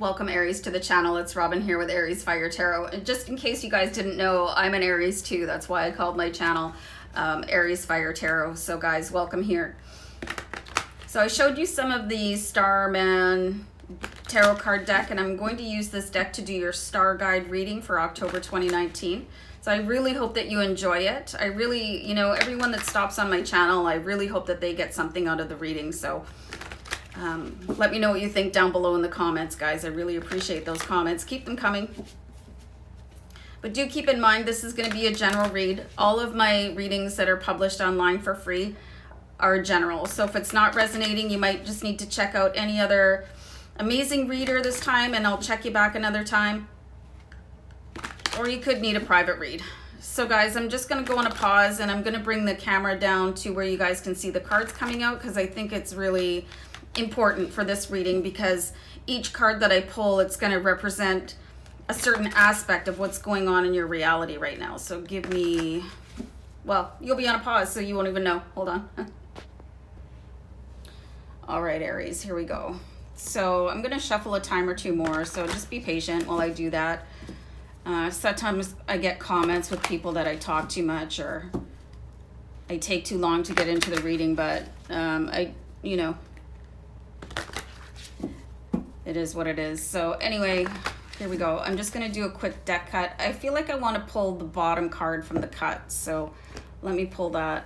Welcome Aries to the channel. It's Robin here with AriesFireTarot. And just in case you guys didn't know, I'm an Aries too. That's why I called my channel AriesFireTarot. So guys, welcome here. So I showed you some of the Starman tarot card deck, and I'm going to use this deck to do your StarGuide reading for October 2019. So I really hope that you enjoy it. I really, everyone that stops on my channel, I really hope that they get something out of the reading. So let me know what you think down below in the comments, guys. I really appreciate those comments. Keep them coming. But do keep in mind, this is going to be a general read. All of my readings that are published online for free are general. So if it's not resonating, you might just need to check out any other amazing reader this time, and I'll check you back another time. Or you could need a private read. So guys, I'm just going to go on a pause, and I'm going to bring the camera down to where you guys can see the cards coming out, because I think it's really important for this reading, because each card that I pull, it's going to represent a certain aspect of what's going on in your reality right now. So give me, well, you'll be on a pause, so you won't even know. Hold on. All right, Aries, here we go. So I'm going to shuffle a time or two more, so just be patient while I do that. Sometimes I get comments with people that I talk too much or I take too long to get into the reading, but it is what it is. So anyway, here we go. I'm just going to do a quick deck cut. I feel like I want to pull the bottom card from the cut, so let me pull that.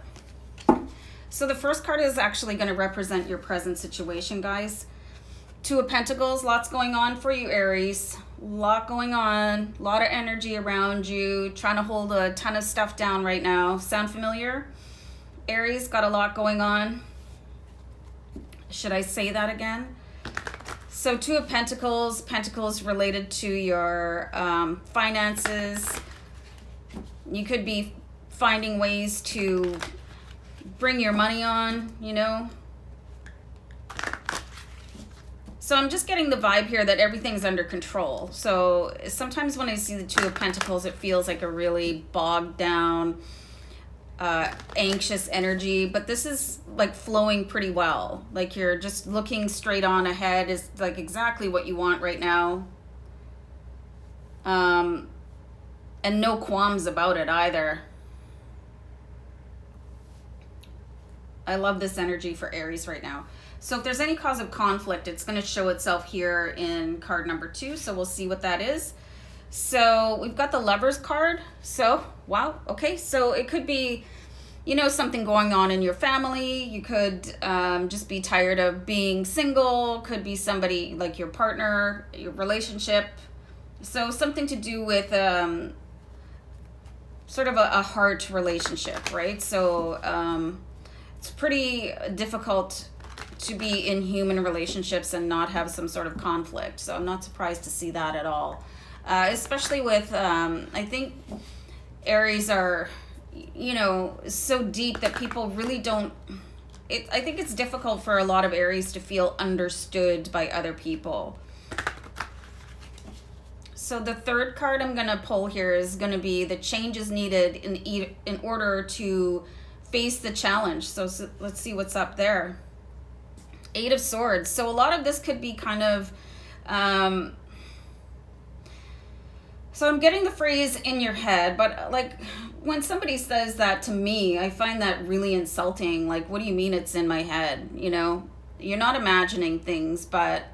So the first card is actually going to represent your present situation, guys. Two of Pentacles, lots going on for you, Aries. A lot going on, a lot of energy around you, trying to hold a ton of stuff down right now. Sound familiar? Aries, got a lot going on. Should I say that again? So Two of Pentacles, Pentacles related to your finances. You could be finding ways to bring your money on, So I'm just getting the vibe here that everything's under control. So sometimes when I see the Two of Pentacles, it feels like a really bogged down, anxious energy. But this is like flowing pretty well. Like you're just looking straight on ahead is like exactly what you want right now. And no qualms about it either. I love this energy for Aries right now. So if there's any cause of conflict, it's going to show itself here in card number 2. So we'll see what that is. So we've got the Lovers card. So, wow. Okay. So it could be, something going on in your family. You could just be tired of being single. Could be somebody like your partner, your relationship. So something to do with sort of a heart relationship, right? So it's pretty difficult to be in human relationships and not have some sort of conflict. So I'm not surprised to see that at all. Especially with, I think Aries are, so deep that people really don't, I think it's difficult for a lot of Aries to feel understood by other people. So the third card I'm going to pull here is going to be the changes needed in order to face the challenge. So let's see what's up there. 8 of Swords. So a lot of this could be kind of, so I'm getting the phrase in your head, but like when somebody says that to me, I find that really insulting. Like, what do you mean it's in my head? You're not imagining things, but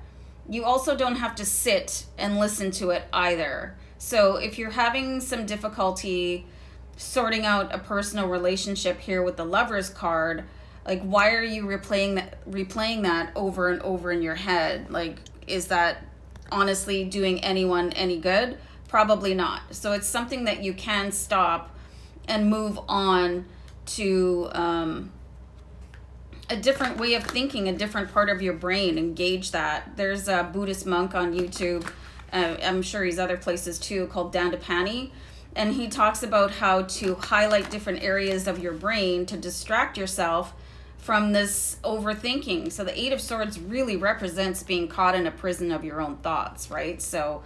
you also don't have to sit and listen to it either. So if you're having some difficulty sorting out a personal relationship here with the Lovers card, like, why are you replaying that over and over in your head? Like, is that honestly doing anyone any good? Probably not. So it's something that you can stop and move on to a different way of thinking, a different part of your brain. Engage that. There's a Buddhist monk on YouTube. I'm sure he's other places too, called Dandapani. And he talks about how to highlight different areas of your brain to distract yourself from this overthinking. So the 8 of Swords really represents being caught in a prison of your own thoughts, right? So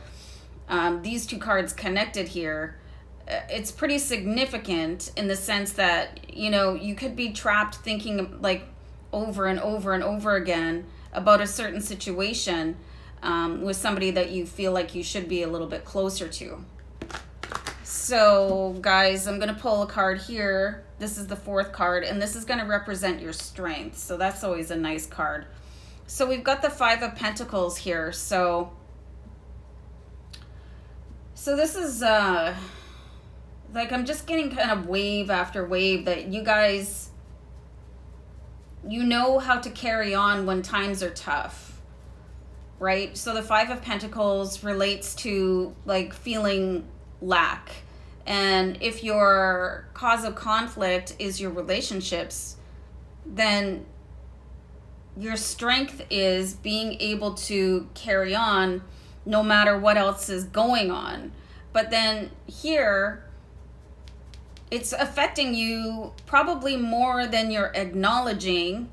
these two cards connected here, it's pretty significant in the sense that, you could be trapped thinking like over and over and over again about a certain situation. with somebody that you feel like you should be a little bit closer to. So guys, I'm going to pull a card here. This is the 4th card, and this is going to represent your strength. So that's always a nice card. So we've got the 5 of Pentacles here. So this is like, I'm just getting kind of wave after wave that you guys, you know how to carry on when times are tough, right? So the 5 of Pentacles relates to like feeling lack. And if your cause of conflict is your relationships, then your strength is being able to carry on no matter what else is going on. But then here, it's affecting you probably more than you're acknowledging.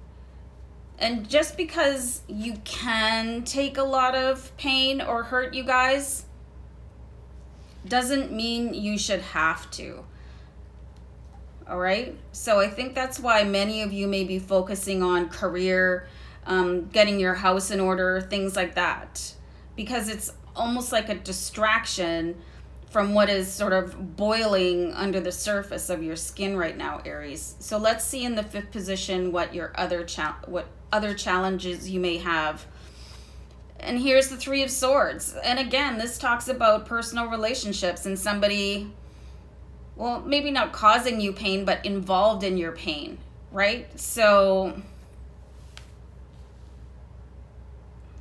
And just because you can take a lot of pain or hurt, you guys, doesn't mean you should have to. All right? So I think that's why many of you may be focusing on career, getting your house in order, things like that. Because it's almost like a distraction from what is sort of boiling under the surface of your skin right now, Aries. So let's see in the 5th position what your other challenges you may have. And here's the 3 of Swords. And again, this talks about personal relationships and somebody, well, maybe not causing you pain, but involved in your pain, right? So,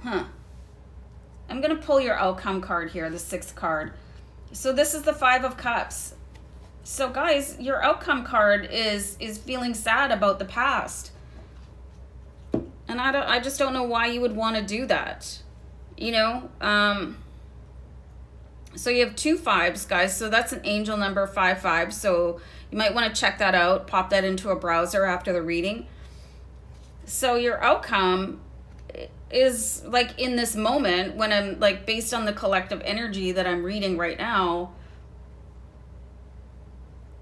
I'm going to pull your outcome card here, the 6th card. So this is the 5 of Cups. So guys, your outcome card is feeling sad about the past. And I just don't know why you would want to do that. You know, so you have 2 5s, guys. So that's an angel number 55. So you might want to check that out. Pop that into a browser after the reading. So your outcome is like in this moment when I'm like, based on the collective energy that I'm reading right now,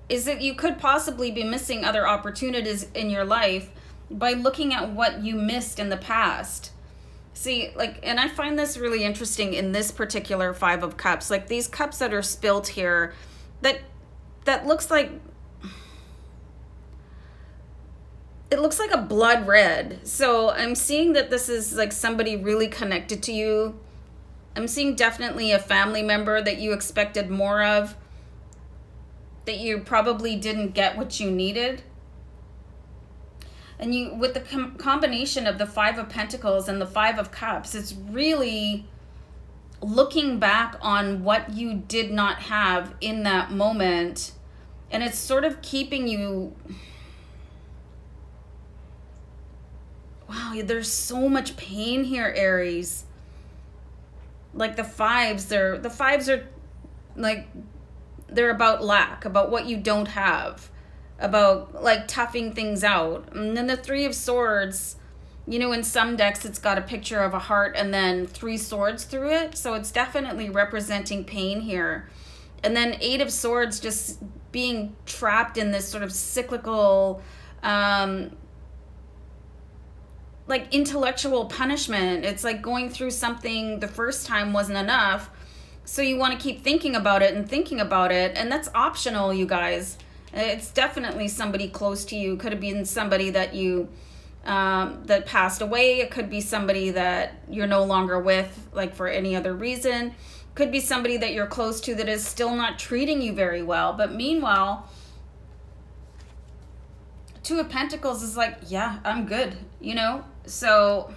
is that you could possibly be missing other opportunities in your life by looking at what you missed in the past. See, like, and I find this really interesting in this particular 5 of Cups, like these cups that are spilt here, that looks like, it looks like a blood red. So I'm seeing that this is like somebody really connected to you. I'm seeing definitely a family member that you expected more of, that you probably didn't get what you needed. And you, with the combination of the 5 of Pentacles and the 5 of Cups, it's really looking back on what you did not have in that moment. And it's sort of keeping you... Wow, there's so much pain here, Aries. Like the 5s, the 5s are like, they're about lack, about what you don't have, about like toughing things out. And then the 3 of Swords, you know, in some decks it's got a picture of a heart and then 3 swords through it, so it's definitely representing pain here. And then 8 of Swords, just being trapped in this sort of cyclical like intellectual punishment. It's like going through something the first time wasn't enough, so you want to keep thinking about it and thinking about it, and that's optional, you guys. It's definitely somebody close to you. Could have been somebody that you that passed away. It could be somebody that you're no longer with, like for any other reason. Could be somebody that you're close to that is still not treating you very well. But meanwhile, 2 of Pentacles is like, yeah, I'm good, you know? So,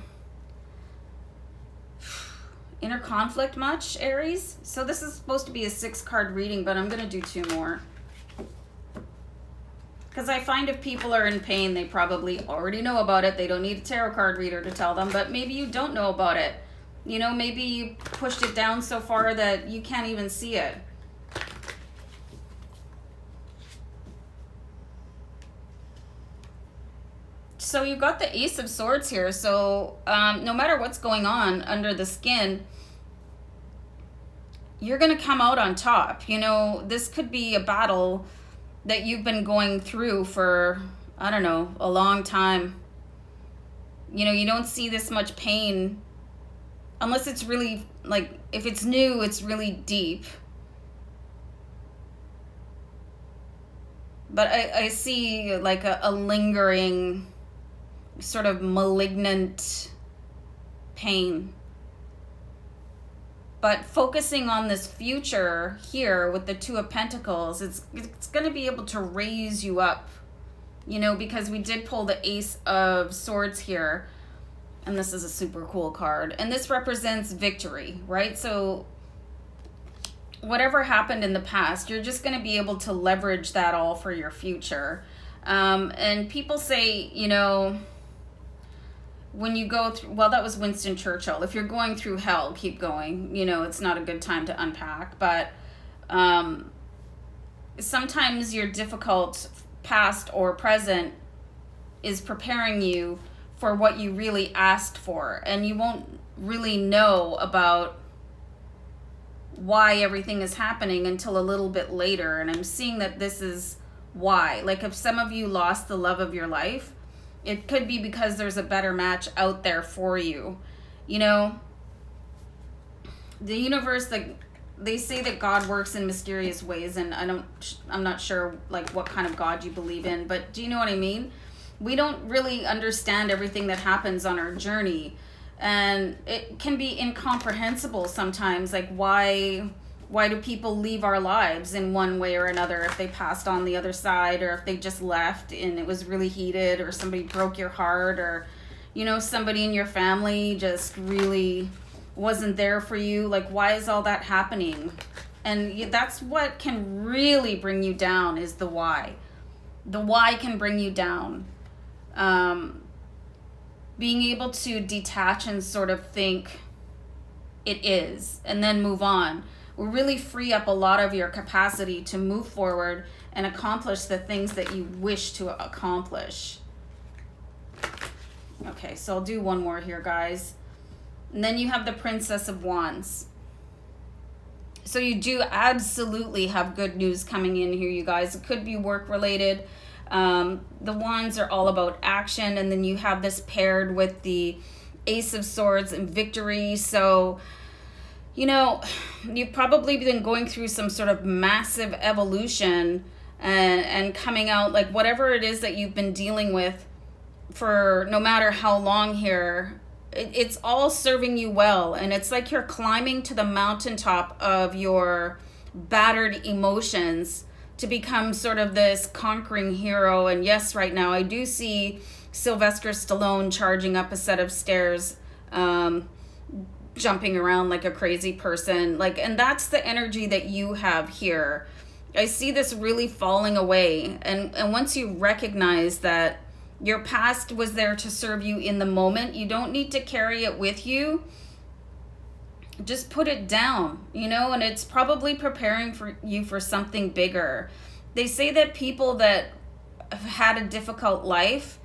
inner conflict much, Aries? So this is supposed to be a 6-card reading, but I'm going to do 2 more. Because I find if people are in pain, they probably already know about it. They don't need a tarot card reader to tell them, but maybe you don't know about it. You know, maybe you pushed it down so far that you can't even see it. So you've got the Ace of Swords here. So no matter what's going on under the skin, you're going to come out on top. You know, this could be a battle that you've been going through for, I don't know, a long time. You know, you don't see this much pain unless it's really, like, if it's new, it's really deep. But I see like a lingering sort of malignant pain. But focusing on this future here with the Two of Pentacles, it's going to be able to raise you up, you know, because we did pull the Ace of Swords here. And this is a super cool card. And this represents victory, right? So whatever happened in the past, you're just going to be able to leverage that all for your future. And people say, you know, when you go through, well, that was Winston Churchill. If you're going through hell, keep going. You know, it's not a good time to unpack. But sometimes your difficult past or present is preparing you for what you really asked for. And you won't really know about why everything is happening until a little bit later. And I'm seeing that this is why. Like, if some of you lost the love of your life, it could be because there's a better match out there for you. You know, the universe, like, they say that God works in mysterious ways, and I'm not sure like what kind of God you believe in, but do you know what I mean? We don't really understand everything that happens on our journey. And it can be incomprehensible sometimes, like why do people leave our lives in one way or another, if they passed on the other side, or if they just left and it was really heated, or somebody broke your heart, or, you know, somebody in your family just really wasn't there for you. Like, why is all that happening? And that's what can really bring you down, is the why. The why can bring you down. Being able to detach and sort of think it is, and then move on, will really free up a lot of your capacity to move forward and accomplish the things that you wish to accomplish. Okay, so I'll do one more here, guys. And then you have the Princess of Wands. So you do absolutely have good news coming in here, you guys. It could be work related. The Wands are all about action, and then you have this paired with the Ace of Swords and victory. So, you know, you've probably been going through some sort of massive evolution and coming out, like, whatever it is that you've been dealing with for no matter how long here, it's all serving you well. And it's like you're climbing to the mountaintop of your battered emotions to become sort of this conquering hero. And yes, right now I do see Sylvester Stallone charging up a set of stairs, jumping around like a crazy person. Like, and that's the energy that you have here. I see this really falling away. And once you recognize that your past was there to serve you in the moment, you don't need to carry it with you. Just put it down, you know, and it's probably preparing for you for something bigger. They say that people that have had a difficult life,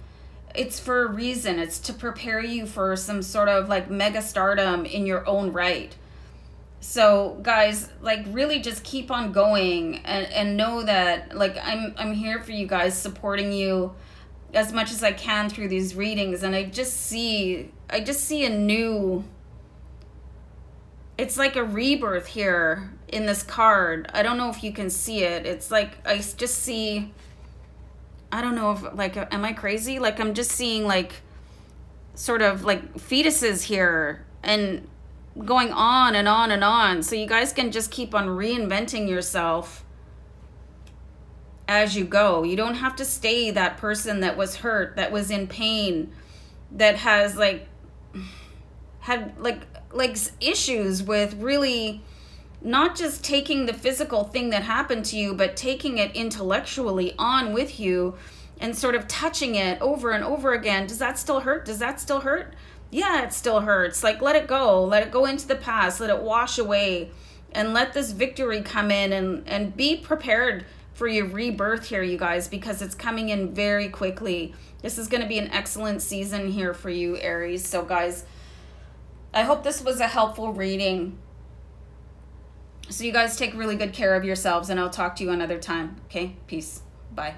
it's for a reason. It's to prepare you for some sort of like mega stardom in your own right. So guys, like, really just keep on going and know that, like, I'm here for you guys, supporting you as much as I can through these readings. And I just see a new, it's like a rebirth here in this card. I don't know if you can see it. It's like, I just see, I don't know if, like, am I crazy? Like, I'm just seeing like sort of like fetuses here and going on and on and on. So you guys can just keep on reinventing yourself as you go. You don't have to stay that person that was hurt, that was in pain, that has like had like issues with really not just taking the physical thing that happened to you, but taking it intellectually on with you and sort of touching it over and over again. Does that still hurt? Does that still hurt? Yeah, it still hurts. Like, let it go. Let it go into the past. Let it wash away, and let this victory come in, and be prepared for your rebirth here, you guys, because it's coming in very quickly. This is going to be an excellent season here for you, Aries. So guys, I hope this was a helpful reading. So you guys take really good care of yourselves, and I'll talk to you another time. Okay? Peace. Bye.